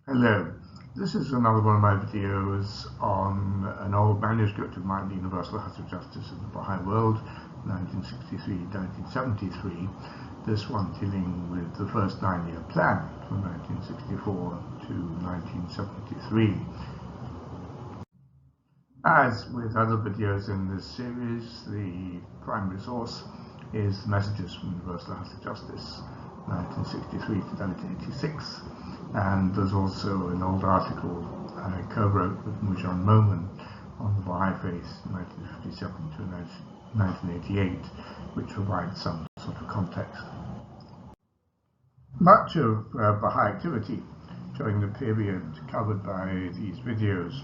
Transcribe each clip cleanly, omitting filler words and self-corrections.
Hello, this is another one of my videos on an old manuscript of mine, The Universal House of Justice in the Baha'i World, 1963-1973. This one dealing with the first 9-year plan from 1964 to 1973. As with other videos in this series, the primary source is the messages from the Universal House of Justice, 1963 to 1986. And there's also an old article I co-wrote with Moojan Momen on the Baha'i Faith 1957 to 1988, which provides some sort of context. Much of Baha'i activity during the period covered by these videos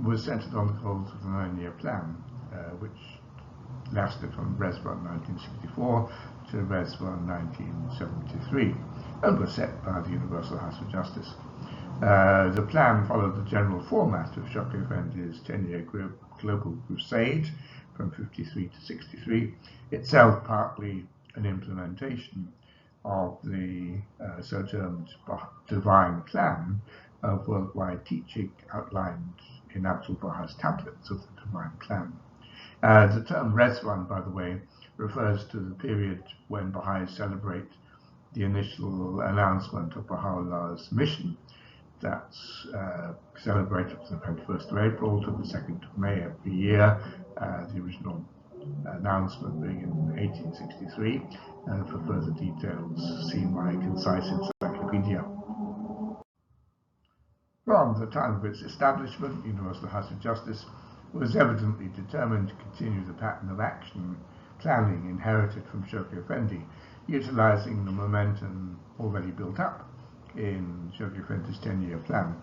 was centered on the goals of the 9-year plan, which lasted from Reswan 1964 to Reswan 1973, and was set by the Universal House of Justice. The plan followed the general format of Shockley Effendi's 10-year global crusade from 53 to 63, itself partly an implementation of the so-termed divine plan of worldwide teaching outlined in Abdul-Baha's tablets of the divine plan. The term Reswan, by the way, refers to the period when Baha'is celebrate the initial announcement of Baha'u'llah's mission. That's celebrated from the 21st of April to the 2nd of May every year, the original announcement being in 1863. For further details, see my Concise Encyclopedia. From the time of its establishment, the Universal House of Justice was evidently determined to continue the pattern of action planning inherited from Shockley Effendi, utilizing the momentum already built up in Shockley Effendi's 10-year plan.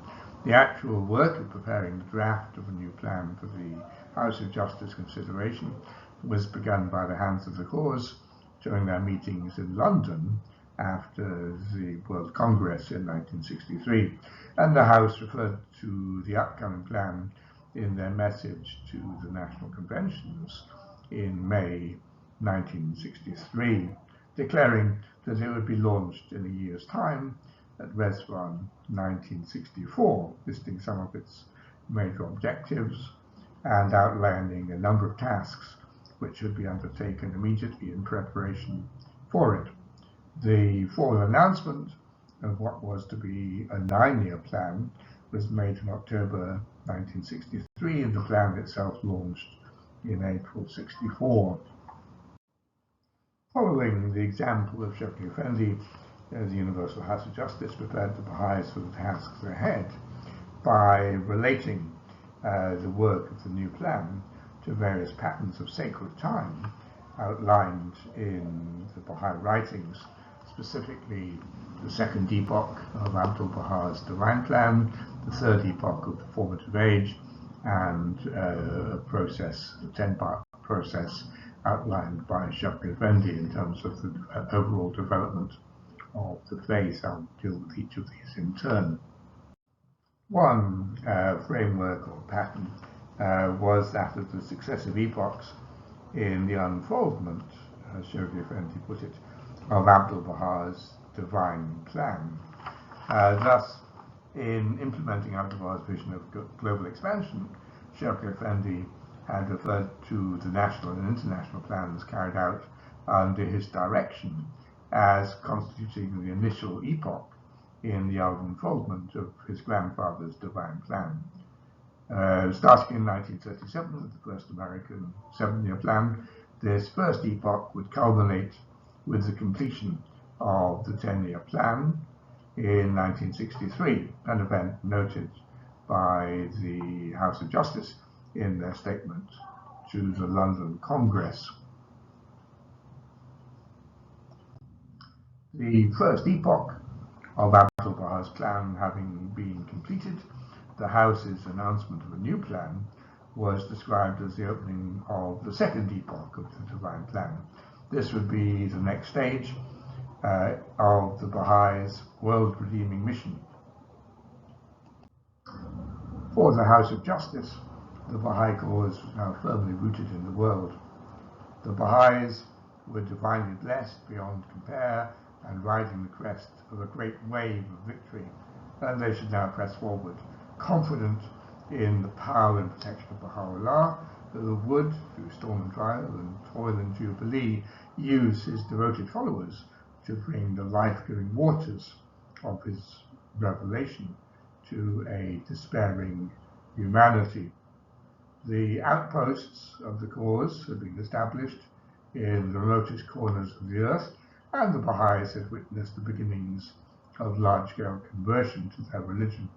The actual work of preparing the draft of a new plan for the House of Justice consideration was begun by the Hands of the Cause during their meetings in London after the World Congress in 1963, and the House referred to the upcoming plan in their message to the National Conventions in May 1963, declaring that it would be launched in a year's time at Reswan 1964, listing some of its major objectives and outlining a number of tasks which should be undertaken immediately in preparation for it. The formal announcement of what was to be a 9-year plan was made in October 1963, and the plan itself launched in April 64. Following the example of Shockley Effendi, the Universal House of Justice prepared the Baha'is for the tasks ahead by relating the work of the new plan to various patterns of sacred time outlined in the Baha'i writings, specifically the second epoch of Abdul-Baha's divine plan, the third epoch of the formative age, and a process, a 10-part process outlined by Shockley Effendi in terms of the overall development of the faith. I'll deal with each of these in turn. One framework or pattern was that of the successive epochs in the unfoldment, as Shockley Effendi put it, of Abdul-Baha's divine plan. Thus, in implementing Abdul-Baha's vision of global expansion, Shockley Effendi had referred to the national and international plans carried out under his direction as constituting the initial epoch in the unfoldment of his grandfather's divine plan. Starting in 1937 with the first American 7-year plan, this first epoch would culminate with the completion of the 10-year plan in 1963, an event noted by the House of Justice in their statement to the London Congress. The first epoch of Abdul-Baha's plan having been completed, the House's announcement of a new plan was described as the opening of the second epoch of the divine plan. This would be the next stage of the Baha'is' world-redeeming mission. For the House of Justice, the Baha'i cause was now firmly rooted in the world. The Baha'is were divinely blessed beyond compare and riding the crest of a great wave of victory and they should now press forward, confident in the power and protection of Baha'u'llah, who would, through storm and trial and toil and jubilee, use his devoted followers to bring the life-giving waters of his revelation to a despairing humanity. The outposts of the cause have been established in the remotest corners of the earth, and the Baha'is have witnessed the beginnings of large-scale conversion to their religion.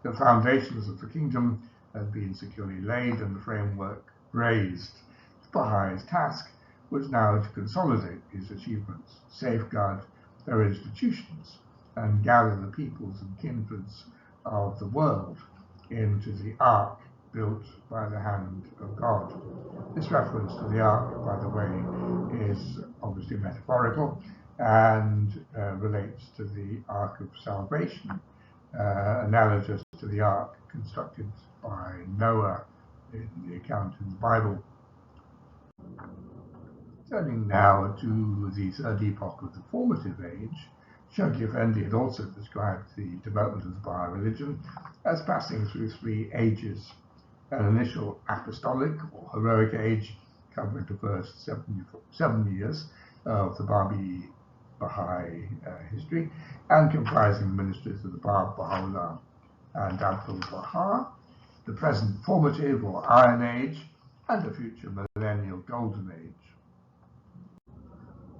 The foundations of the kingdom have been securely laid and the framework raised. The Baha'is' task was now to consolidate these achievements, safeguard their institutions, and gather the peoples and kindreds of the world into the ark built by the hand of God. This reference to the ark, by the way, is obviously metaphorical and relates to the Ark of Salvation, analogous to the ark constructed by Noah in the account in the Bible. Turning now to the third epoch of the Formative age, Shaykh Effendi had also described the development of the Baha'i religion as passing through three ages: an initial apostolic or heroic age covering the first 7 years of the Baha'i history and comprising the ministries of the Bab, Baha'u'llah and Abdul Baha, the present formative or Iron Age, and the future millennial Golden Age.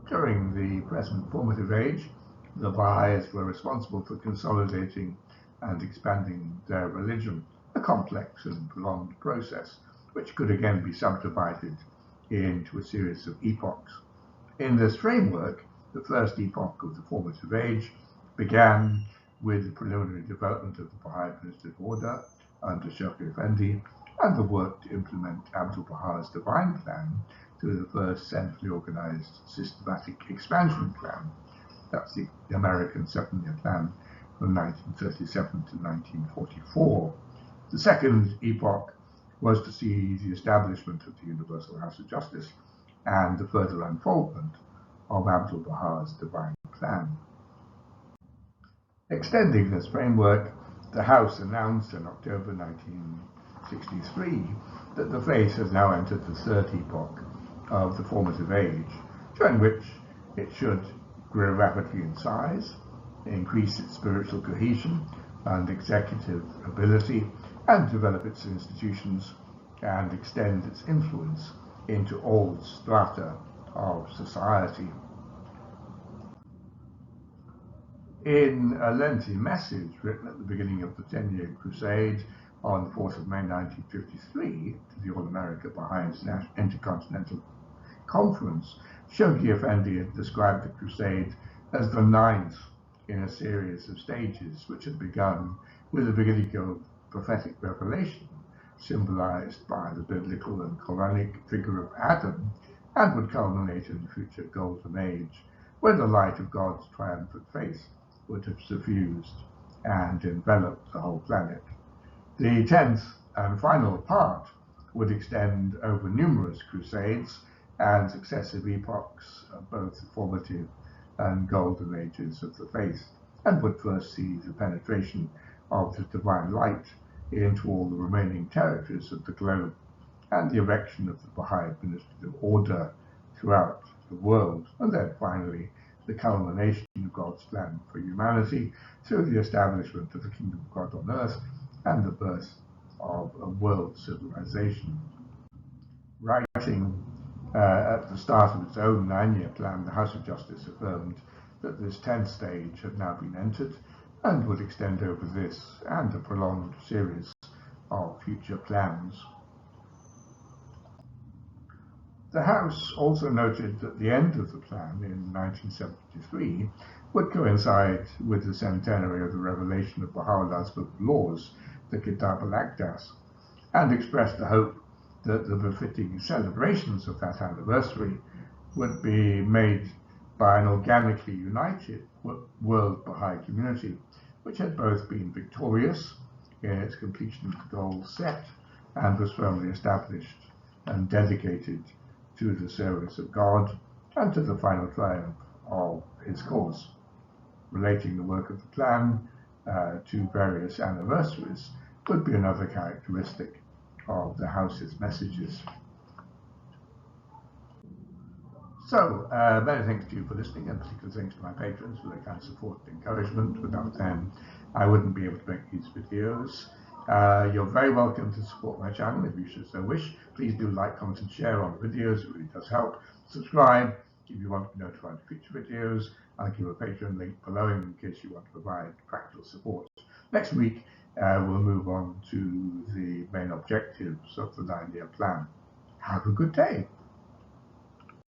During the present formative age, the Baha'is were responsible for consolidating and expanding their religion, a complex and prolonged process which could again be subdivided into a series of epochs. In this framework, the first epoch of the formative age began with the preliminary development of the Baha'i administrative order under Shaykh Effendi and the work to implement Abdul Baha's divine plan through the first centrally organized systematic expansion plan. That's the American 7-year plan from 1937 to 1944. The second epoch was to see the establishment of the Universal House of Justice and the further unfoldment of Abdul Baha's divine plan. Extending this framework, the House announced in October 1963 that the faith has now entered the third epoch of the formative age, during which it should grow rapidly in size, increase its spiritual cohesion and executive ability, and develop its institutions and extend its influence into all strata of society. In a lengthy message written at the beginning of the 10-year crusade on the 4th of May 1953 to the All-America Baha'i Intercontinental Conference, Shaykh Effendi had described the crusade as the 9th in a series of stages which had begun with the beginning of prophetic revelation, symbolized by the biblical and Quranic figure of Adam, and would culminate in the future Golden Age, when the light of God's triumphant face would have suffused and enveloped the whole planet. The 10th and final part would extend over numerous crusades and successive epochs of both the formative and golden ages of the faith, and would first see the penetration of the divine light into all the remaining territories of the globe, and the erection of the Baha'i administrative order throughout the world, and then finally the culmination of God's plan for humanity through the establishment of the kingdom of God on earth and the birth of a world civilization. Writing at the start of its own 9-year plan, the House of Justice affirmed that this 10th stage had now been entered and would extend over this and a prolonged series of future plans. The House also noted that the end of the plan in 1973 would coincide with the centenary of the revelation of Baha'u'llah's Book of Laws, the Kitab al-Aqdas, and expressed the hope that the befitting celebrations of that anniversary would be made by an organically united world Baha'i community, which had both been victorious in its completion of the goals set and was firmly established and dedicated to the service of God and to the final triumph of his cause. Relating the work of the plan, to various anniversaries would be another characteristic of the house's messages. So, many thanks to you for listening, and particular thanks to my patrons for their kind support and encouragement. Without them, I wouldn't be able to make these videos. You're very welcome to support my channel if you should so wish. Please do like, comment, and share on the videos. It really does help. Subscribe if you want to be notified of future videos. I'll give a Patreon link below in case you want to provide practical support. Next week, we'll move on to the main objectives of the 9-year plan. Have a good day.